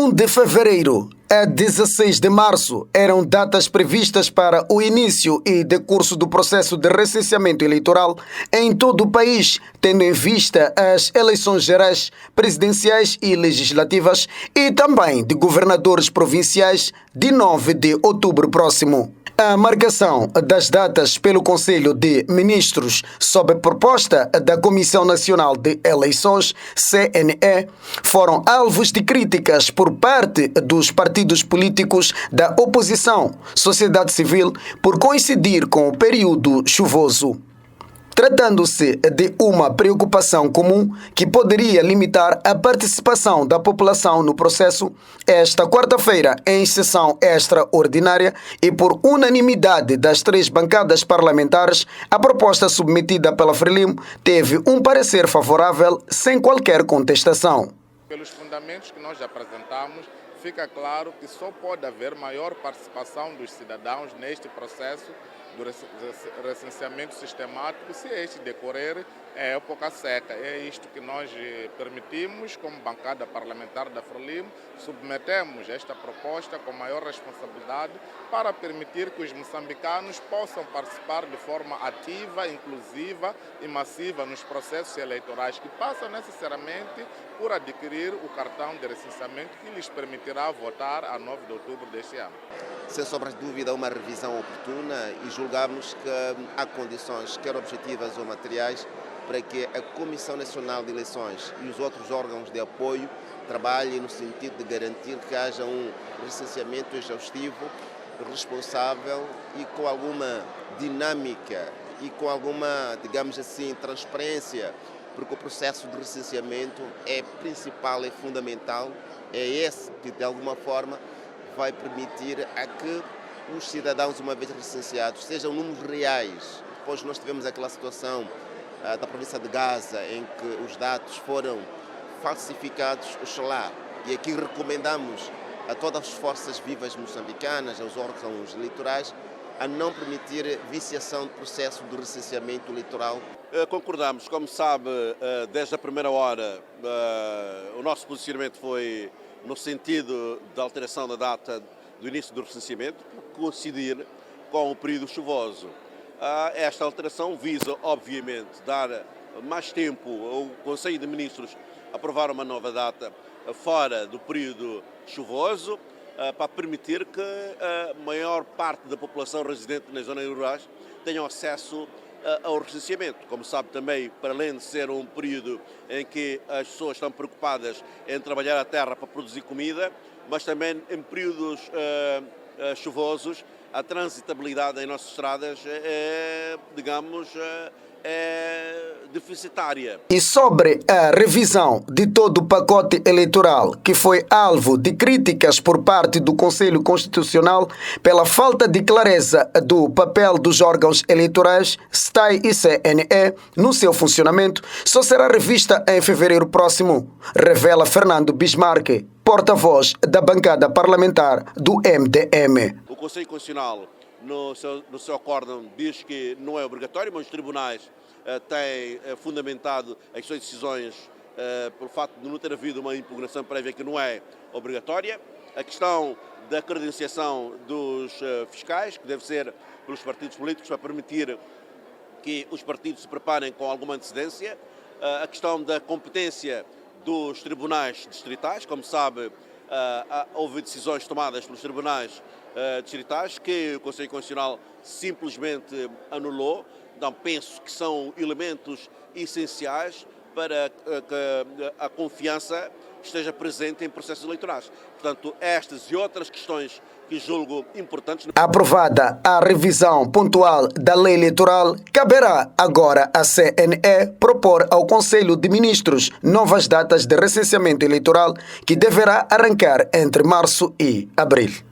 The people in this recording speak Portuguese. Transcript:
1 de fevereiro a 16 de março eram datas previstas para o início e decurso do processo de recenseamento eleitoral em todo o país, tendo em vista as eleições gerais, presidenciais e legislativas e também de governadores provinciais de 9 de outubro próximo. A marcação das datas pelo Conselho de Ministros sob proposta da Comissão Nacional de Eleições, CNE, foram alvos de críticas por parte dos partidos políticos da oposição, sociedade civil, por coincidir com o período chuvoso. Tratando-se de uma preocupação comum que poderia limitar a participação da população no processo, esta quarta-feira, em sessão extraordinária e por unanimidade das 3 bancadas parlamentares, a proposta submetida pela Frelimo teve um parecer favorável sem qualquer contestação. Pelos fundamentos que nós apresentamos, fica claro que só pode haver maior participação dos cidadãos neste processo do recenseamento sistemático se este decorrer em época seca. É isto que nós permitimos, como bancada parlamentar da Frelimo, submetemos esta proposta com maior responsabilidade para permitir que os moçambicanos possam participar de forma ativa, inclusiva e massiva nos processos eleitorais, que passam necessariamente por adquirir o cartão de recenseamento que lhes permitirá votar a 9 de outubro deste ano. Sem sombra de dúvida, uma revisão oportuna e julgamos que há condições, quer objetivas ou materiais, para que a Comissão Nacional de Eleições e os outros órgãos de apoio trabalhem no sentido de garantir que haja um recenseamento exaustivo, responsável e com alguma dinâmica e com alguma, digamos assim, transparência, porque o processo de recenseamento é principal, é fundamental, é esse que de alguma forma vai permitir a que os cidadãos, uma vez recenseados, sejam números reais. Depois nós tivemos aquela situação da província de Gaza, em que os dados foram falsificados, oxalá. E aqui recomendamos a todas as forças vivas moçambicanas, aos órgãos eleitorais, a não permitir viciação do processo de recenseamento eleitoral. Concordamos, como sabe, desde a primeira hora, o nosso posicionamento foi no sentido da alteração da data do início do recenseamento, por coincidir com o período chuvoso. Esta alteração visa, obviamente, dar mais tempo ao Conselho de Ministros aprovar uma nova data fora do período chuvoso, para permitir que a maior parte da população residente nas zonas rurais tenha acesso ao recenseamento. Como sabe também, para além de ser um período em que as pessoas estão preocupadas em trabalhar a terra para produzir comida, mas também em períodos chuvosos, a transitabilidade em nossas estradas é deficitária. E sobre a revisão de todo o pacote eleitoral, que foi alvo de críticas por parte do Conselho Constitucional pela falta de clareza do papel dos órgãos eleitorais, STAI e CNE, no seu funcionamento, só será revista em fevereiro próximo, revela Fernando Bismarck, porta-voz da bancada parlamentar do MDM. O Conselho Constitucional, no seu acórdão, diz que não é obrigatório, mas os tribunais têm fundamentado as suas decisões pelo facto de não ter havido uma impugnação prévia que não é obrigatória. A questão da credenciação dos fiscais, que deve ser pelos partidos políticos para permitir que os partidos se preparem com alguma antecedência. A questão da competência dos tribunais distritais, como sabe, houve decisões tomadas pelos tribunais distritais que o Conselho Constitucional simplesmente anulou. Então, penso que são elementos essenciais para que a confiança esteja presente em processos eleitorais. Portanto, estas e outras questões que julgo importantes. Aprovada a revisão pontual da lei eleitoral, caberá agora à CNE propor ao Conselho de Ministros novas datas de recenseamento eleitoral que deverá arrancar entre março e abril.